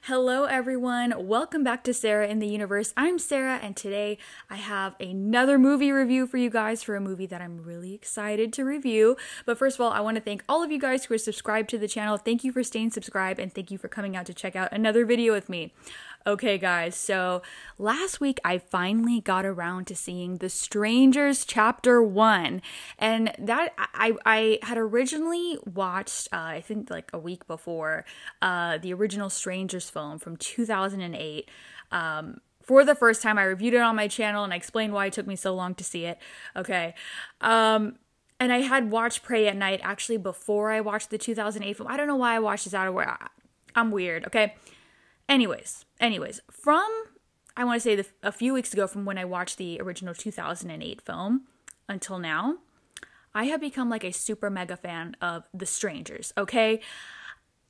Hello, everyone. Welcome back to Sarah in the Universe. I'm Sarah, and today I have another movie review for you guys for a movie that I'm really excited to review. But first of all, I want to thank all of you guys who are subscribed to the channel. Thank you for staying subscribed, and thank you for coming out to check out another video with me. Okay, guys, so last week I finally got around to seeing The Strangers Chapter 1, and that I had originally watched, I think like a week before, the original Strangers film from 2008. For the first time, I reviewed it on my channel, and I explained why it took me so long to see it. Okay, and I had watched Pray at Night actually before I watched the 2008 film. I don't know why I watched this out of where I'm weird, okay? Anyways, from, I want to say a few weeks ago from when I watched the original 2008 film until now, I have become like a super mega fan of The Strangers, okay?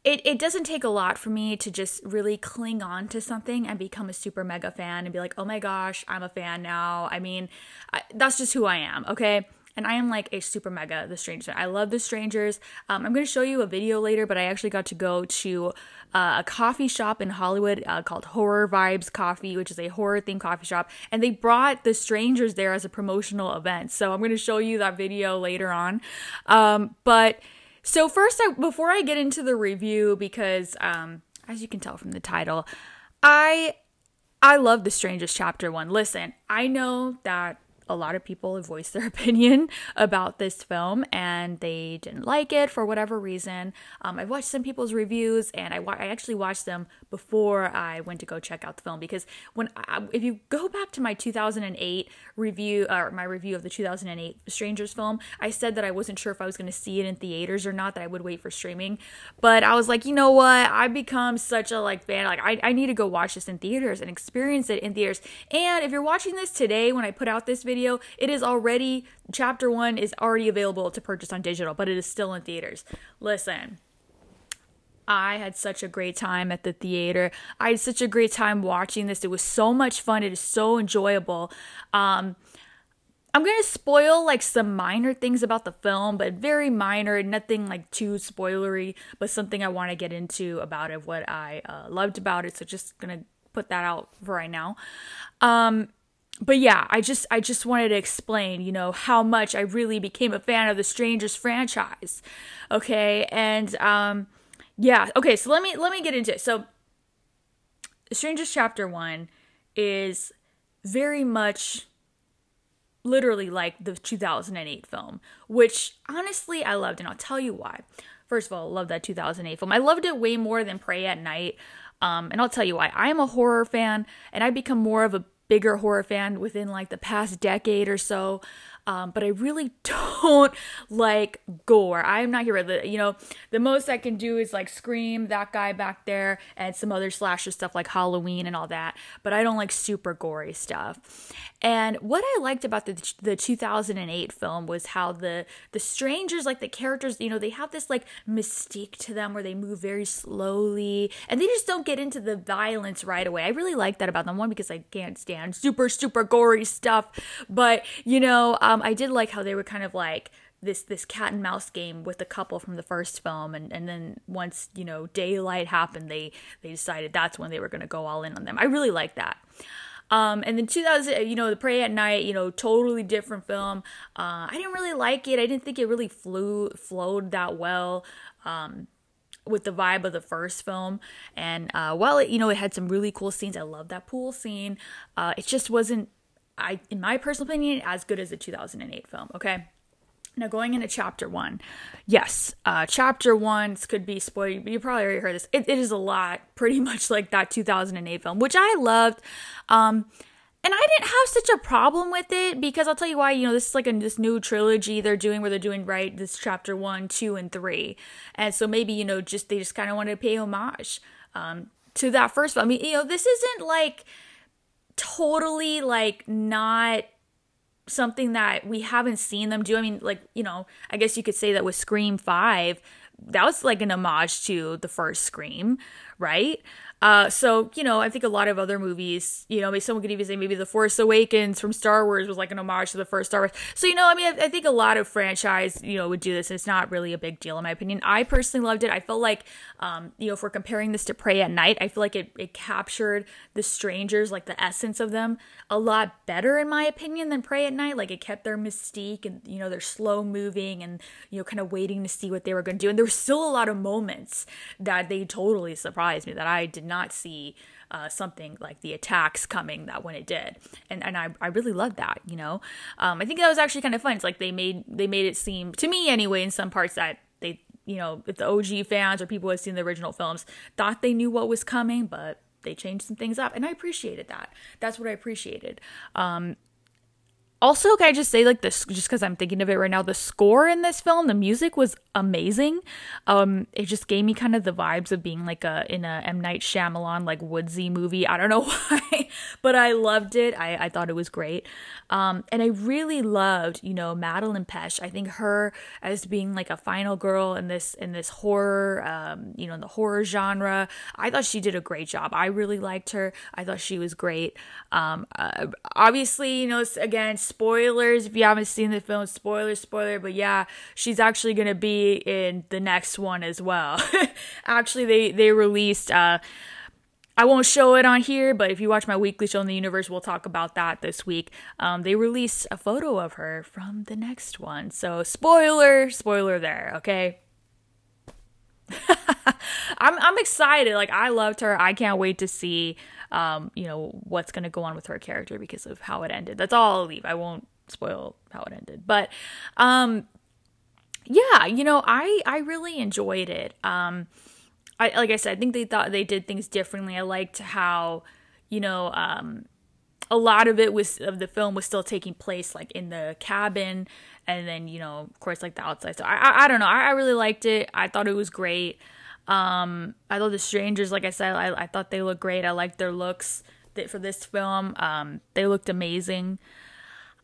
It doesn't take a lot for me to just really cling on to something and become a super mega fan and be like, oh my gosh, I'm a fan now. I mean, that's just who I am, okay? And I am like a super mega The Strangers fan. I love The Strangers. I'm going to show you a video later, but I actually got to go to a coffee shop in Hollywood called Horror Vibes Coffee, which is a horror themed coffee shop. And they brought The Strangers there as a promotional event. So I'm going to show you that video later on. But so first, before I get into the review, because as you can tell from the title, I love The Strangers Chapter 1. Listen, I know that a lot of people have voiced their opinion about this film and they didn't like it for whatever reason. I've watched some people's reviews, and I actually watched them before I went to go check out the film, because if you go back to my 2008 review, or my review of the 2008 Strangers film, I said that I wasn't sure if I was going to see it in theaters or not, that I would wait for streaming. But I was like, you know what? I've become such a fan. I need to go watch this in theaters and experience it in theaters. And if you're watching this today when I put out this video, it is already, Chapter 1 is already available to purchase on digital, but it is still in theaters. Listen, I had such a great time at the theater. I had such a great time watching this. It was so much fun. It is so enjoyable. I'm going to spoil like some minor things about the film, but very minor, nothing like too spoilery, but something I want to get into about it, what I loved about it. So just going to put that out for right now. But yeah, I just wanted to explain, how much I really became a fan of the Strangers franchise. Okay, and yeah, okay, so let me get into it. So Strangers Chapter 1 is very much literally like the 2008 film, which honestly I loved, and I'll tell you why. First of all, I love that 2008 film. I loved it way more than Pray at Night, and I'll tell you why. I am a horror fan, and I've become more of a bigger horror fan within like the past decade or so, but I really don't like gore. I'm not here with the most I can do is like Scream, that guy back there, and some other slasher stuff like Halloween and all that, but I don't like super gory stuff. And what I liked about the 2008 film was how the strangers, like the characters, they have this like mystique to them where they move very slowly and they just don't get into the violence right away. I really like that about them. One, because I can't stand super gory stuff, but I did like how they were kind of like this cat and mouse game with the couple from the first film, and then once daylight happened, they decided that's when they were going to go all in on them. I really like that. And then 2000, the Pray at Night, totally different film. I didn't really like it. I didn't think it really flowed that well with the vibe of the first film. And while it had some really cool scenes, I love that pool scene. It just wasn't, in my personal opinion, as good as the 2008 film. Okay. Now, going into Chapter 1. Yes, Chapter 1 could be spoiled. You probably already heard this. It is a lot, pretty much like that 2008 film, which I loved. And I didn't have such a problem with it, because I'll tell you why. This is like this new trilogy they're doing, where they're doing, right, this Chapter 1, 2, and 3. And so maybe, they just kind of wanted to pay homage to that first film. I mean, this isn't like totally like not something that we haven't seen them do. I mean, like, I guess you could say that with Scream 5, that was like an homage to the first Scream, right? So, you know, I think a lot of other movies, you know, maybe someone could even say maybe The Force Awakens from Star Wars was like an homage to the first Star Wars. So, you know, I mean, I think a lot of franchise, you know, would do this. And it's not really a big deal in my opinion. I personally loved it. I felt like, you know, if we're comparing this to Prey at Night, I feel like it captured the strangers, like the essence of them, a lot better in my opinion than Prey at Night. Like it kept their mystique and, you know, they're slow moving and, you know, kind of waiting to see what they were going to do. And there were still a lot of moments that they totally surprised me that I did not see something like the attacks coming that when it did. And I really loved that, you know. I think that was actually kind of fun. It's like they made it seem, to me anyway, in some parts that they, you know, if the OG fans or people who had seen the original films thought they knew what was coming, but they changed some things up. And I appreciated that. That's what I appreciated. Also, can I just say, like, this, just because I'm thinking of it right now, the score in this film, the music was amazing. It just gave me kind of the vibes of being like in a M. Night Shyamalan, like, woodsy movie. I don't know why, but I loved it. I thought it was great. And I really loved, you know, Madeline Pesh. I think her as being like a final girl in this horror, you know, in the horror genre. I thought she did a great job. I really liked her. I thought she was great. Obviously, you know, again, spoilers if you haven't seen the film, spoiler, but yeah, she's actually gonna be in the next one as well. Actually, they released I won't show it on here, but if you watch my weekly show in the universe, we'll talk about that this week. They released a photo of her from the next one, so spoiler there, okay. I'm excited. Like, I loved her. I can't wait to see you know, what's going to go on with her character because of how it ended. That's all I'll leave. I won't spoil how it ended. But yeah, you know, I really enjoyed it. Like I said, I think they thought they did things differently. I liked how, you know, a lot of the film was still taking place like in the cabin, and then, you know, of course, like the outside. So I don't know. I really liked it. I thought it was great. I thought the strangers, like I said, I thought they looked great. I liked their looks for this film. They looked amazing.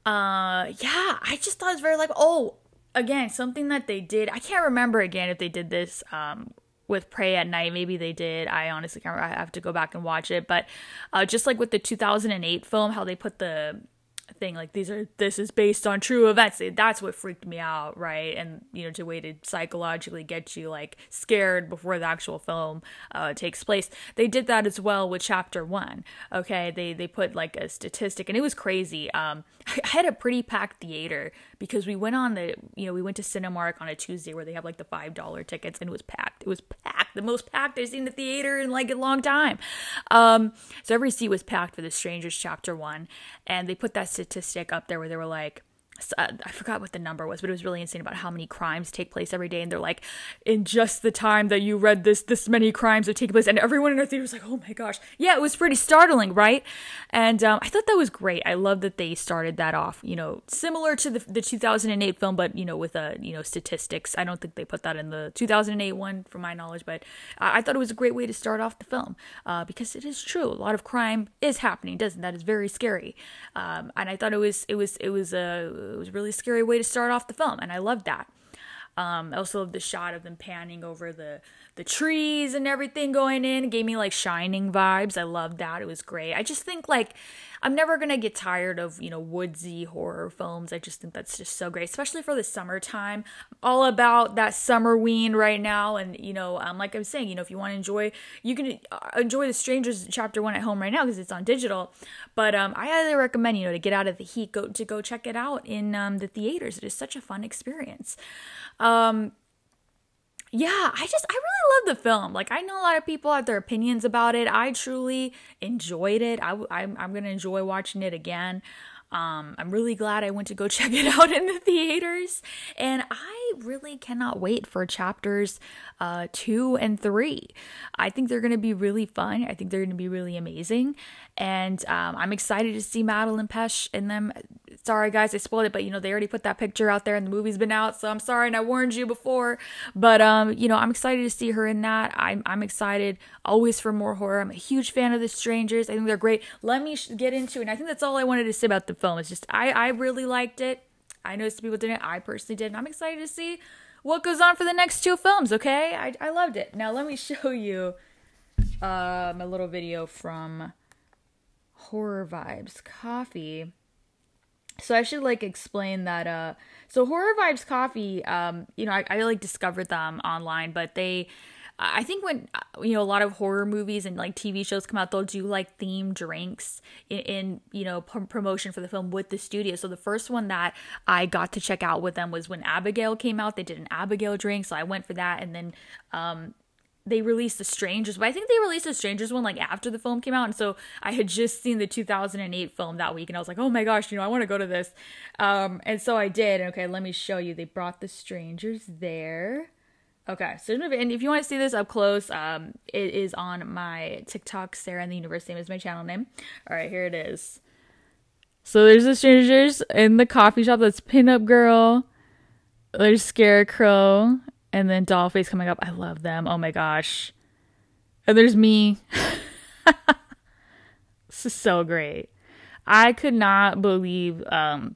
Yeah, I just thought it was very like, oh, again, something that they did. I can't remember again if they did this, with Prey at Night. Maybe they did. I honestly can't remember. I have to go back and watch it. But, just like with the 2008 film, how they put the thing like this is based on true events, that's what freaked me out, right? And, you know, to way to psychologically get you like scared before the actual film takes place. They did that as well with Chapter 1. Okay, they put like a statistic, and it was crazy. I had a pretty packed theater because we went to Cinemark on a Tuesday where they have like the $5 tickets, and it was packed. It was packed, the most packed I've seen the theater in like a long time. So every seat was packed for The Strangers Chapter 1, and they put that statistic up there where they were like, I forgot what the number was, but it was really insane about how many crimes take place every day. And they're like, in just the time that you read this many crimes have taken place. And everyone in our theater was like, oh my gosh. Yeah, it was pretty startling, right? And I thought that was great. I love that they started that off, you know, similar to the 2008 film, but, you know, with, statistics. I don't think they put that in the 2008 one, from my knowledge, but I thought it was a great way to start off the film, because it is true. A lot of crime is happening, doesn't that? Is very scary. And I thought it was a really scary way to start off the film, and I loved that. I also love the shot of them panning over the trees and everything going in. It gave me like Shining vibes. I loved that. It was great. I just think like I'm never gonna get tired of, you know, woodsy horror films. I just think that's just so great, especially for the summertime. I'm all about that summerween right now, and, you know, like I was saying, you know, if you want to enjoy, you can enjoy The Strangers Chapter 1 at home right now because it's on digital. But I highly recommend, you know, to get out of the heat, go check it out in the theaters. It is such a fun experience. Yeah, I really love the film. Like, I know a lot of people have their opinions about it. I truly enjoyed it. I'm going to enjoy watching it again. I'm really glad I went to go check it out in the theaters, and I really cannot wait for chapters 2 and 3. I think they're going to be really fun. I think they're going to be really amazing, and I'm excited to see Madeline Pesh in them. Sorry guys, I spoiled it, but, you know, they already put that picture out there and the movie's been out, so I'm sorry, and I warned you before, but you know, I'm excited to see her in that. I'm excited always for more horror. I'm a huge fan of The Strangers. I think they're great. Let me get into it, and I think that's all I wanted to say about the film. It's just I really liked it. I know some people didn't. I personally did, and I'm excited to see what goes on for the next two films, okay? I loved it. Now let me show you a little video from Horror Vibes Coffee. So I should like explain that so Horror Vibes Coffee, you know, I like discovered them online, but I think when you know, a lot of horror movies and like TV shows come out, they'll do like themed drinks in you know, promotion for the film with the studio. So the first one that I got to check out with them was when Abigail came out. They did an Abigail drink, so I went for that. And then they released The Strangers, but I think they released The Strangers one like after the film came out, and so I had just seen the 2008 film that week, and I was like, oh my gosh, you know, I want to go to this, and so I did. Okay, let me show you. They brought The Strangers there. Okay, so and if you want to see this up close, it is on my TikTok. Sarah and the Universe name is my channel name. All right, here it is. So there's The Strangers in the coffee shop. That's Pinup Girl. There's Scarecrow. And then Dollface coming up. I love them. Oh my gosh. And there's me. This is so great. I could not believe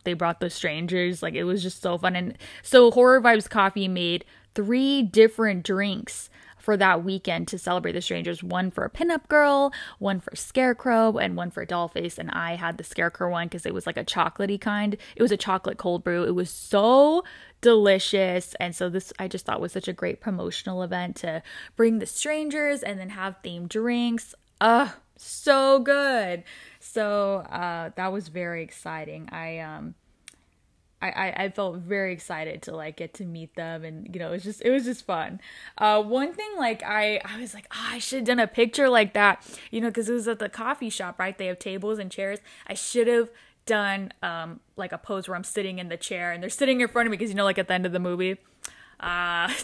they brought The Strangers. Like, it was just so fun. And so Horror Vibes Coffee made 3 different drinks for that weekend to celebrate The Strangers. One for a Pinup Girl, one for Scarecrow, and one for Dollface. And I had the Scarecrow one because it was like a chocolatey kind. It was a chocolate cold brew. It was so delicious. And so this, I just thought, was such a great promotional event to bring The Strangers and then have themed drinks. So good. So that was very exciting. I felt very excited to like get to meet them, and you know, it was just fun. One thing, like I was like, oh, I should have done a picture like that, you know, because it was at the coffee shop, right? They have tables and chairs. I should have done like a pose where I'm sitting in the chair and they're sitting in front of me, because you know, like at the end of the movie.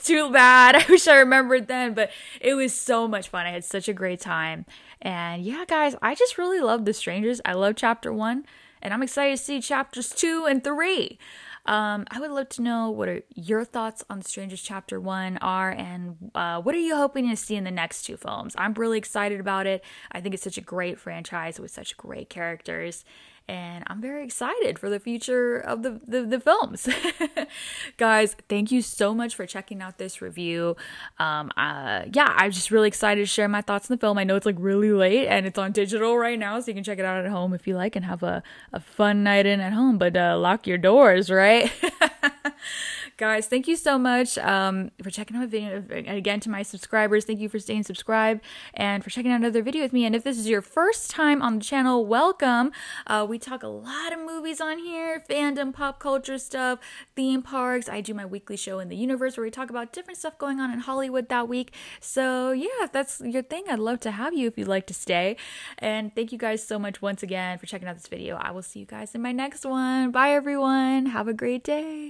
Too bad. I wish I remembered then, but it was so much fun. I had such a great time. And yeah, guys, I just really love The Strangers. I love chapter 1, and I'm excited to see chapters 2 and 3. I would love to know what are your thoughts on The Strangers chapter 1 are, and what are you hoping to see in the next 2 films? I'm really excited about it. I think it's such a great franchise with such great characters, and I'm very excited for the future of the films. Guys, thank you so much for checking out this review. Yeah, I'm just really excited to share my thoughts on the film. I know it's like really late and it's on digital right now, so you can check it out at home if you like and have a fun night in at home, but lock your doors, right? Guys, thank you so much for checking out my video. And again, to my subscribers, thank you for staying subscribed and for checking out another video with me. And if this is your first time on the channel, welcome. We talk a lot of movies on here, fandom, pop culture stuff, theme parks. I do my weekly show In the Universe where we talk about different stuff going on in Hollywood that week. So yeah, if that's your thing, I'd love to have you if you'd like to stay. And thank you guys so much once again for checking out this video. I will see you guys in my next one. Bye, everyone. Have a great day.